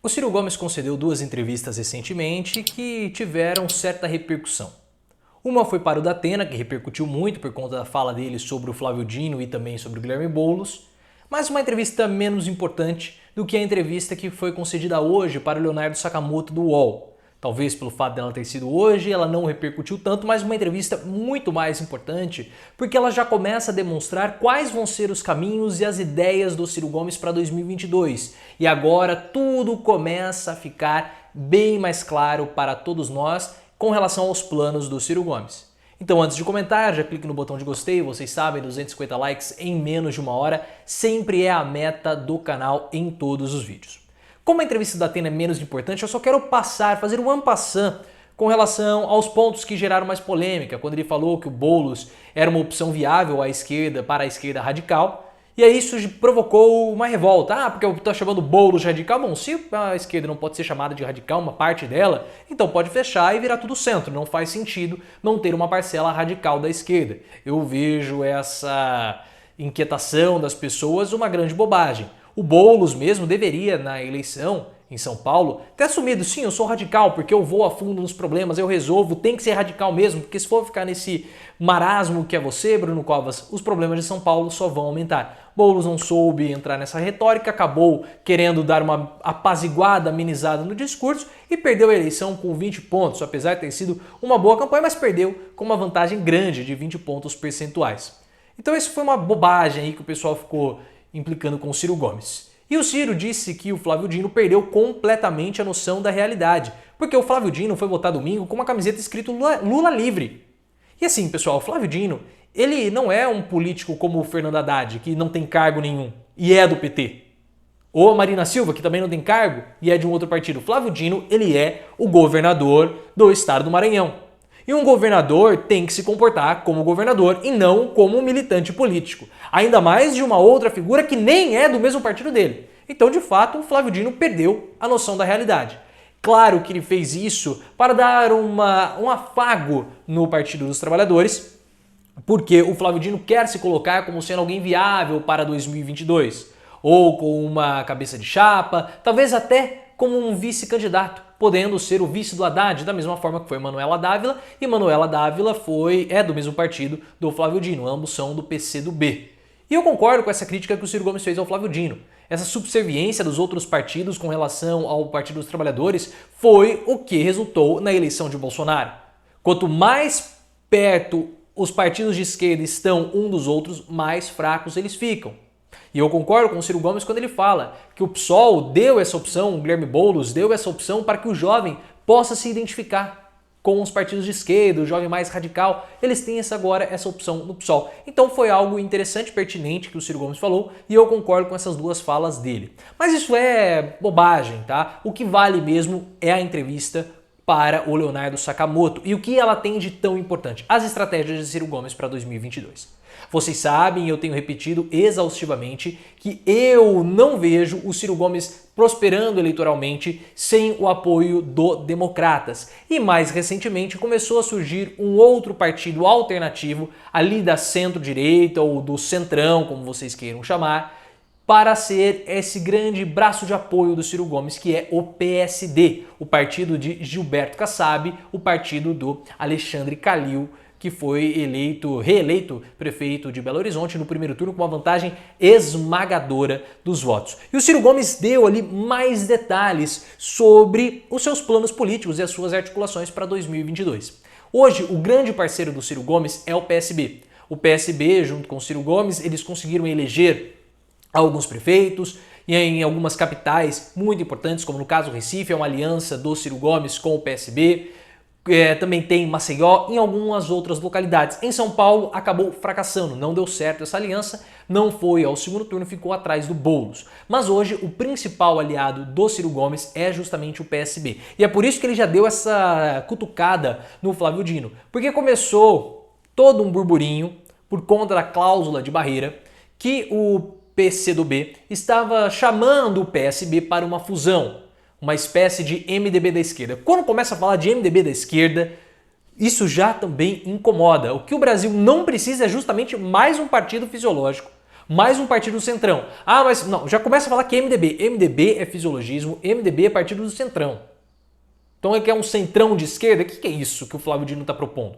O Ciro Gomes concedeu duas entrevistas recentemente que tiveram certa repercussão. Uma foi para o Datena, que repercutiu muito por conta da fala dele sobre o Flávio Dino e também sobre o Guilherme Boulos, mas uma entrevista menos importante do que a entrevista que foi concedida hoje para o Leonardo Sakamoto do UOL. Talvez pelo fato dela ter sido hoje, ela não repercutiu tanto, mas uma entrevista muito mais importante, porque ela já começa a demonstrar quais vão ser os caminhos e as ideias do Ciro Gomes para 2022. E agora tudo começa a ficar bem mais claro para todos nós com relação aos planos do Ciro Gomes. Então, antes de comentar, já clique no botão de gostei, vocês sabem, 250 likes em menos de uma hora sempre é a meta do canal em todos os vídeos. Como a entrevista da Atena é menos importante, eu só quero fazer um en passant com relação aos pontos que geraram mais polêmica, quando ele falou que o Boulos era uma opção viável à esquerda para a esquerda radical, e aí isso provocou uma revolta. Ah, porque eu estou chamando Boulos de radical? Bom, se a esquerda não pode ser chamada de radical, uma parte dela, então pode fechar e virar tudo centro. Não faz sentido não ter uma parcela radical da esquerda. Eu vejo essa inquietação das pessoas uma grande bobagem. O Boulos mesmo deveria, na eleição em São Paulo, ter assumido, sim, eu sou radical porque eu vou a fundo nos problemas, eu resolvo, tem que ser radical mesmo, porque se for ficar nesse marasmo que é você, Bruno Covas, os problemas de São Paulo só vão aumentar. Boulos não soube entrar nessa retórica, acabou querendo dar uma apaziguada, amenizada no discurso e perdeu a eleição com 20 pontos, apesar de ter sido uma boa campanha, mas perdeu com uma vantagem grande de 20 pontos percentuais. Então isso foi uma bobagem aí que o pessoal ficou implicando com o Ciro Gomes. E o Ciro disse que o Flávio Dino perdeu completamente a noção da realidade, porque o Flávio Dino foi votar domingo com uma camiseta escrito Lula livre. E assim, pessoal, o Flávio Dino, ele não é um político como o Fernando Haddad, que não tem cargo nenhum e é do PT. Ou a Marina Silva, que também não tem cargo e é de um outro partido. O Flávio Dino, ele é o governador do estado do Maranhão. E um governador tem que se comportar como governador e não como um militante político. Ainda mais de uma outra figura que nem é do mesmo partido dele. Então, de fato, o Flávio Dino perdeu a noção da realidade. Claro que ele fez isso para dar um afago no Partido dos Trabalhadores, porque o Flávio Dino quer se colocar como sendo alguém viável para 2022. Ou com uma cabeça de chapa, talvez até como um vice-candidato, podendo ser o vice do Haddad, da mesma forma que foi Manuela Dávila, e Manuela Dávila é do mesmo partido do Flávio Dino, ambos são do PCdoB. E eu concordo com essa crítica que o Ciro Gomes fez ao Flávio Dino. Essa subserviência dos outros partidos com relação ao Partido dos Trabalhadores foi o que resultou na eleição de Bolsonaro. Quanto mais perto os partidos de esquerda estão um dos outros, mais fracos eles ficam. E eu concordo com o Ciro Gomes quando ele fala que o PSOL deu essa opção, o Guilherme Boulos deu essa opção para que o jovem possa se identificar com os partidos de esquerda, o jovem mais radical. Eles têm agora essa opção no PSOL. Então foi algo interessante, pertinente que o Ciro Gomes falou e eu concordo com essas duas falas dele. Mas isso é bobagem, tá? O que vale mesmo é a entrevista para o Leonardo Sakamoto e o que ela tem de tão importante, as estratégias de Ciro Gomes para 2022. Vocês sabem, eu tenho repetido exaustivamente que eu não vejo o Ciro Gomes prosperando eleitoralmente sem o apoio do Democratas. E mais recentemente começou a surgir um outro partido alternativo ali da centro-direita ou do centrão, como vocês queiram chamar, para ser esse grande braço de apoio do Ciro Gomes, que é o PSD, o partido de Gilberto Kassab, o partido do Alexandre Calil, que foi reeleito prefeito de Belo Horizonte no primeiro turno com uma vantagem esmagadora dos votos. E o Ciro Gomes deu ali mais detalhes sobre os seus planos políticos e as suas articulações para 2022. Hoje, o grande parceiro do Ciro Gomes é o PSB. O PSB, junto com o Ciro Gomes, eles conseguiram eleger alguns prefeitos e em algumas capitais muito importantes, como no caso Recife, é uma aliança do Ciro Gomes com o PSB. Também tem Maceió e algumas outras localidades. Em São Paulo acabou fracassando, não deu certo essa aliança, não foi ao segundo turno, ficou atrás do Boulos. Mas hoje o principal aliado do Ciro Gomes é justamente o PSB. E é por isso que ele já deu essa cutucada no Flávio Dino, porque começou todo um burburinho por conta da cláusula de barreira que o PCdoB estava chamando o PSB para uma fusão, uma espécie de MDB da esquerda. Quando começa a falar de MDB da esquerda, isso já também incomoda. O que o Brasil não precisa é justamente mais um partido fisiológico Mais um partido do Centrão. Ah, mas não, já começa a falar que MDB. MDB é fisiologismo, MDB é partido do Centrão. Então ele quer um centrão de esquerda? O que é isso que o Flávio Dino está propondo?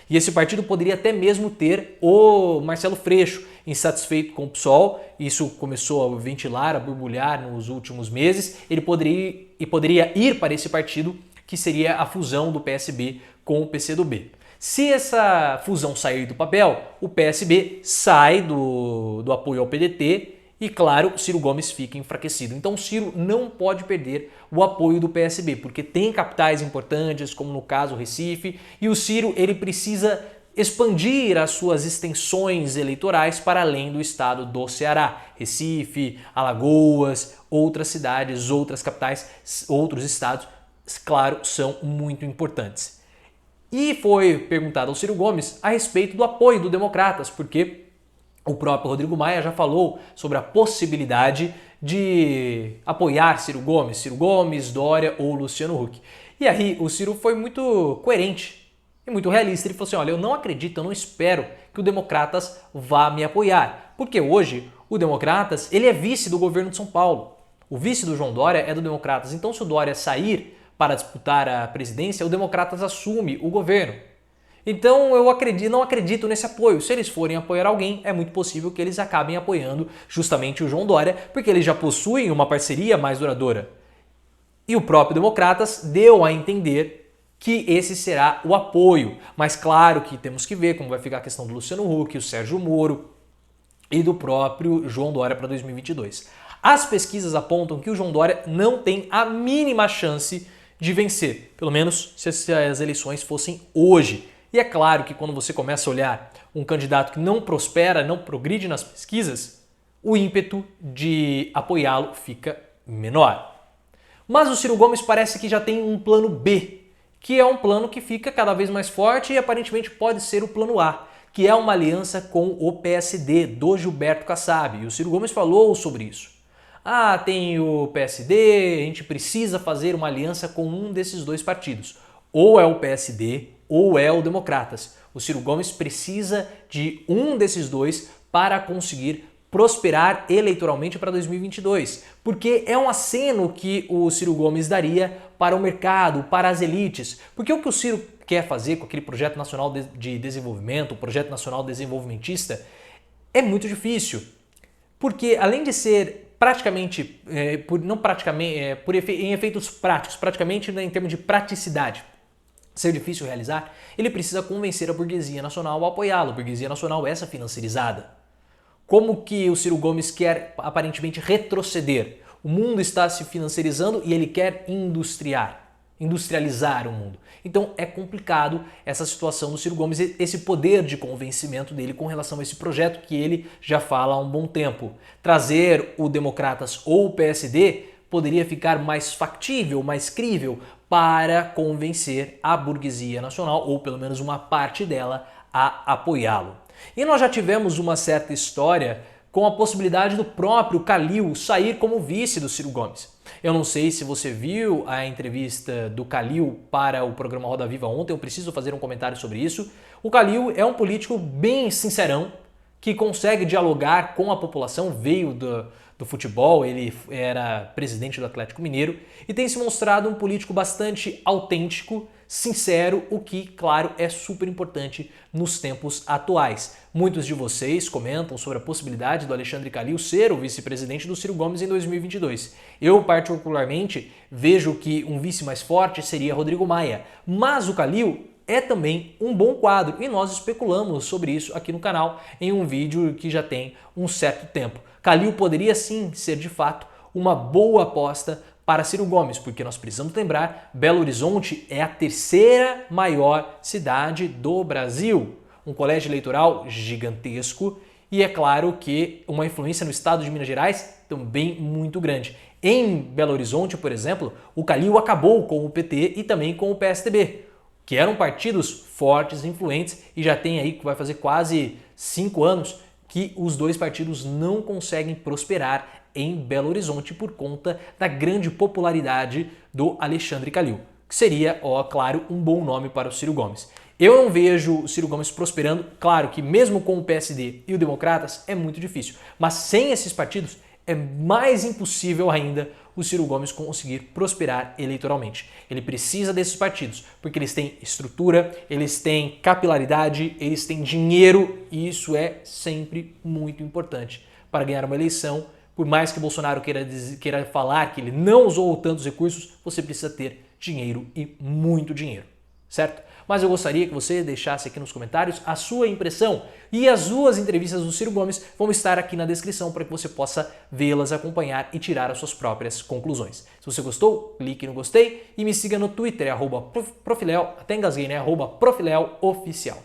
E esse partido poderia até mesmo ter o Marcelo Freixo insatisfeito com o PSOL. Isso começou a ventilar, a borbulhar nos últimos meses. Ele poderia ir para esse partido, que seria a fusão do PSB com o PCdoB. Se essa fusão sair do papel, o PSB sai do apoio ao PDT e, claro, Ciro Gomes fica enfraquecido. Então, Ciro não pode perder o apoio do PSB, porque tem capitais importantes, como no caso Recife, e o Ciro ele precisa expandir as suas extensões eleitorais para além do estado do Ceará. Recife, Alagoas, outras cidades, outras capitais, outros estados, claro, são muito importantes. E foi perguntado ao Ciro Gomes a respeito do apoio do Democratas, porque o próprio Rodrigo Maia já falou sobre a possibilidade de apoiar Ciro Gomes, Dória ou Luciano Huck. E aí o Ciro foi muito coerente e muito realista. Ele falou assim, olha, eu não acredito, eu não espero que o Democratas vá me apoiar. Porque hoje o Democratas ele é vice do governo de São Paulo. O vice do João Dória é do Democratas. Então se o Dória sair para disputar a presidência, o Democratas assume o governo. Então eu não acredito nesse apoio. Se eles forem apoiar alguém, é muito possível que eles acabem apoiando justamente o João Dória, porque eles já possuem uma parceria mais duradoura. E o próprio Democratas deu a entender que esse será o apoio. Mas claro que temos que ver como vai ficar a questão do Luciano Huck, o Sérgio Moro e do próprio João Dória para 2022. As pesquisas apontam que o João Dória não tem a mínima chance de vencer, pelo menos se as eleições fossem hoje. E é claro que quando você começa a olhar um candidato que não prospera, não progride nas pesquisas, o ímpeto de apoiá-lo fica menor. Mas o Ciro Gomes parece que já tem um plano B, que é um plano que fica cada vez mais forte e aparentemente pode ser o plano A, que é uma aliança com o PSD do Gilberto Kassab. E o Ciro Gomes falou sobre isso. Ah, tem o PSD, a gente precisa fazer uma aliança com um desses dois partidos. Ou é o PSD ou é o Democratas. O Ciro Gomes precisa de um desses dois para conseguir prosperar eleitoralmente para 2022. Porque é um aceno que o Ciro Gomes daria para o mercado, para as elites. Porque o que o Ciro quer fazer com aquele projeto nacional de desenvolvimento, o projeto nacional desenvolvimentista, é muito difícil. Porque além de ser praticamente, em efeitos práticos, praticamente em termos de praticidade, ser difícil realizar, ele precisa convencer a burguesia nacional a apoiá-lo. A burguesia nacional é essa financiarizada. Como que o Ciro Gomes quer aparentemente retroceder? O mundo está se financiarizando e ele quer industrializar o mundo. Então é complicado essa situação do Ciro Gomes, esse poder de convencimento dele com relação a esse projeto que ele já fala há um bom tempo. Trazer o Democratas ou o PSD poderia ficar mais factível, mais crível para convencer a burguesia nacional, ou pelo menos uma parte dela, a apoiá-lo. E nós já tivemos uma certa história com a possibilidade do próprio Calil sair como vice do Ciro Gomes. Eu não sei se você viu a entrevista do Calil para o programa Roda Viva ontem, eu preciso fazer um comentário sobre isso. O Calil é um político bem sincerão, que consegue dialogar com a população, veio do futebol, ele era presidente do Atlético Mineiro e tem se mostrado um político bastante autêntico, sincero, o que, claro, é super importante nos tempos atuais. Muitos de vocês comentam sobre a possibilidade do Alexandre Calil ser o vice-presidente do Ciro Gomes em 2022. Eu, particularmente, vejo que um vice mais forte seria Rodrigo Maia, mas o Calil é também um bom quadro e nós especulamos sobre isso aqui no canal em um vídeo que já tem um certo tempo. Calil poderia sim ser de fato uma boa aposta para Ciro Gomes, porque nós precisamos lembrar, Belo Horizonte é a terceira maior cidade do Brasil, um colégio eleitoral gigantesco e é claro que uma influência no estado de Minas Gerais também muito grande. Em Belo Horizonte, por exemplo, o Calil acabou com o PT e também com o PSDB, que eram partidos fortes, influentes, e já tem aí que vai fazer quase 5 anos que os dois partidos não conseguem prosperar em Belo Horizonte por conta da grande popularidade do Alexandre Calil, que seria, claro, um bom nome para o Ciro Gomes. Eu não vejo o Ciro Gomes prosperando. Claro que mesmo com o PSD e o Democratas é muito difícil, mas sem esses partidos é mais impossível ainda o Ciro Gomes conseguir prosperar eleitoralmente. Ele precisa desses partidos, porque eles têm estrutura, eles têm capilaridade, eles têm dinheiro e isso é sempre muito importante para ganhar uma eleição. Por mais que Bolsonaro queira falar que ele não usou tantos recursos, você precisa ter dinheiro e muito dinheiro, certo? Mas eu gostaria que você deixasse aqui nos comentários a sua impressão e as duas entrevistas do Ciro Gomes vão estar aqui na descrição para que você possa vê-las, acompanhar e tirar as suas próprias conclusões. Se você gostou, clique no gostei e me siga no Twitter, @Profiléu, até engasguei, né? @Profiléu Oficial.